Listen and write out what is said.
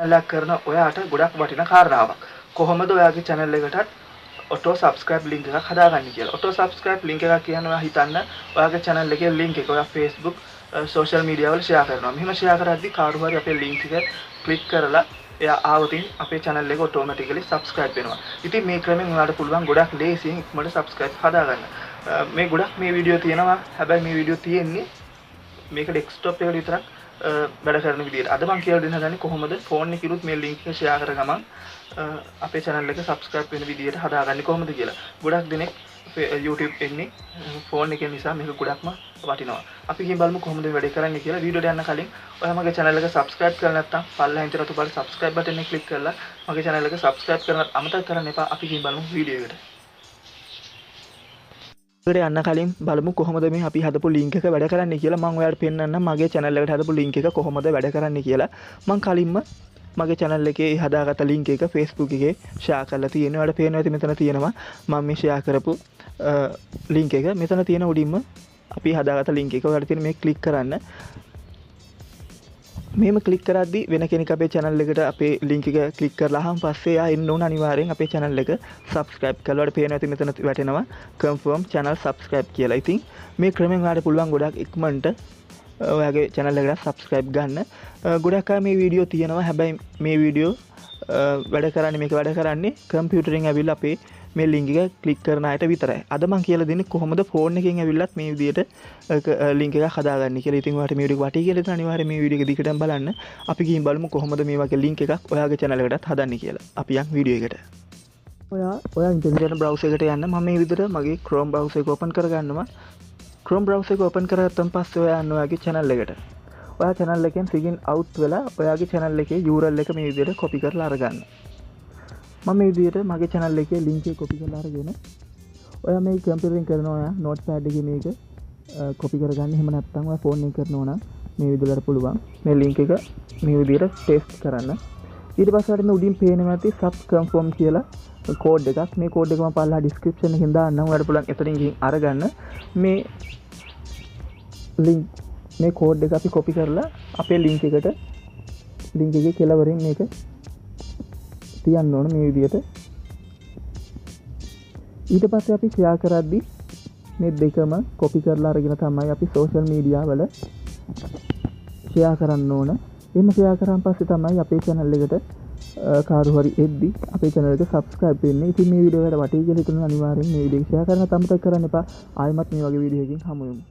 channel එක කරන ඔයාට ගොඩක් වටිනා කාරණාවක්. කොහොමද ඔයාගේ channel එකටත් auto subscribe link එකක් හදාගන්නේ කියලා. auto subscribe link එකක් කියන්නේ ඔයා හිතන්න ඔයාගේ channel එකේ link එක ඔයා Facebook social media වල share කරනවා. මෙහෙම share කරද්දී කාරු හරි අපේ link එක click කරලා එයා ආවොතින් අපේ channel එක automatically subscribe වෙනවා. ඉතින් මේ ක්‍රමෙන් ඔයාලට පුළුවන් ගොඩක් ලේසියෙන් ඉක්මනට subscribe හදාගන්න. මේ ගොඩක් මේ වීඩියෝ තියෙනවා. හැබැයි මේ වීඩියෝ තියෙන්නේ මේක desktop එකට විතරක් වැඩ කරන විදියට. අද මම කියලා දෙන්න හදන්නේ කොහොමද phone එකකිනුත් මේ link එක share කර ගමන් අපේ channel එක subscribe වෙන විදියට හදාගන්නේ කොහොමද කියලා. ගොඩක් දෙනෙක් YouTube එන්නේ phone එකේ නිසා මේක ගොඩක්ම වටිනවා. අපි ගිහින් බලමු කොහොමද වැඩේ කරන්නේ කියලා. වීඩියෝට යන්න කලින් ඔයා මගේ channel එක subscribe කරලා නැත්නම් පල්ලෙහාන් ඉතර රතු පාට subscribe button එක click කරලා මගේ channel එක subscribe කරන්නත් අමතක කරන්න එපා. අපි ගිහින් බලමු වීඩියෝ එකට. යන්න කලින් බලමු කොහොමද මේ අපි හදපු link එක වැඩ කරන්නේ කියලා. මම ඔයාලට පෙන්නන්නම් මගේ channel එකට හදපු link එක කොහොමද වැඩ කරන්නේ කියලා. මම කලින්ම මගේ channel එකේ හදාගත්ත link එක Facebook එකේ share කරලා තියෙනවා. ඔයාලට පේනවා ඇති මෙතන තියෙනවා මම මේ share කරපු link එක. මෙතන තියෙන උඩින්ම අපි හදාගත්ත link එක. ඔයාලට තියෙන මේ click කරන්න. මෙහෙම click කරද්දී වෙන කෙනෙක් අපේ channel එකට අපේ link එක click කරලාම පස්සේ එයා එන්න ඕන අනිවාර්යෙන් අපේ channel එක subscribe කරලා. ඔයාලට පේනවා ඇති මෙතන වැටෙනවා confirm channel subscribe කියලා. ඉතින් මේ ක්‍රමෙන් ඔයාලට පුළුවන් ගොඩක් ඉක්මනට ඔයාගේ channel එකට subscribe ගන්න. ගොඩක් අය මේ වීඩියෝ තියෙනවා. හැබැයි මේ වීඩියෝ වැඩ කරන්නේ කම්පියුටරෙන් ඇවිල්ලා අපේ මේ link එක click කරන අයට විතරයි. අද මම කියලා දෙන්නේ කොහොමද phone එකෙන් ඇවිල්ලත් මේ විදියට link එකක් හදාගන්නේ කියලා. ඉතින් ඔයාලට මේ වීඩියෝ එක වටී කියලා ඉතින් අනිවාර්යයෙන් මේ වීඩියෝ එක දිගටම බලන්න. අපි ගිහින් බලමු කොහොමද මේ වගේ link එකක් ඔයාගේ channel එකටත් හදන්නේ කියලා. අපි යන් වීඩියෝ එකට. ඔයා ඉන්ටර්නෙට් browser එකට යන්න. මම මේ විදිහට මගේ Chrome browser එක open කරගන්නවා. Chrome browser එක open කරගත්තන් පස්සේ ඔයා යන්න ඔයාගේ channel එකට. ඔයා channel එකෙන් sign out වෙලා ඔයාගේ channel එකේ URL එක මේ විදිහට copy කරලා අරගන්න. මම මේ විදිහට මගේ channel එකේ link එක copy කරලා අරගෙන ඔයා මේ කම්පියුටරෙන් කරනවා ඔයා notepad එකේ මේක copy කරගන්න. එහෙම නැත්නම් ඔයා phone එකෙන් කරනවා නම් මේ විදිහට පුළුවන් මේ link එක මේ විදිහට paste කරන්න. ඊට පස්සේ අර මේ උඩින් පේනවා ඇති sub confirm කියලා code එකක්. මේ code එක මම පල්ලා description එකෙන් දාන්නම්. ඔයාලට පුළුවන් එතනින් ගිහින් අරගන්න. මේ link මේ code එක අපි copy කරලා අපේ link එකේ කෙලවරින් මේක තියන්න ඕන මේ විදිහට. ඊට පස්සේ අපි share කරද්දී මේ දෙකම copy කරලා අරගෙන තමයි අපි social media වල share කරන්න ඕන. එහෙම share කරාන් පස්සේ තමයි අපේ channel එකට කාරු හරි එද්දි අපේ channel එක subscribe වෙන්නේ. ඉතින් මේ වීඩියෝ එකට වටී කියලා හිතන අනිවාර්යෙන් මේ වීඩියෝ share කරන්න අමතක කරන්න එපා. ආයෙමත් මේ වගේ වීඩියෝ එකකින් හමු වෙමු.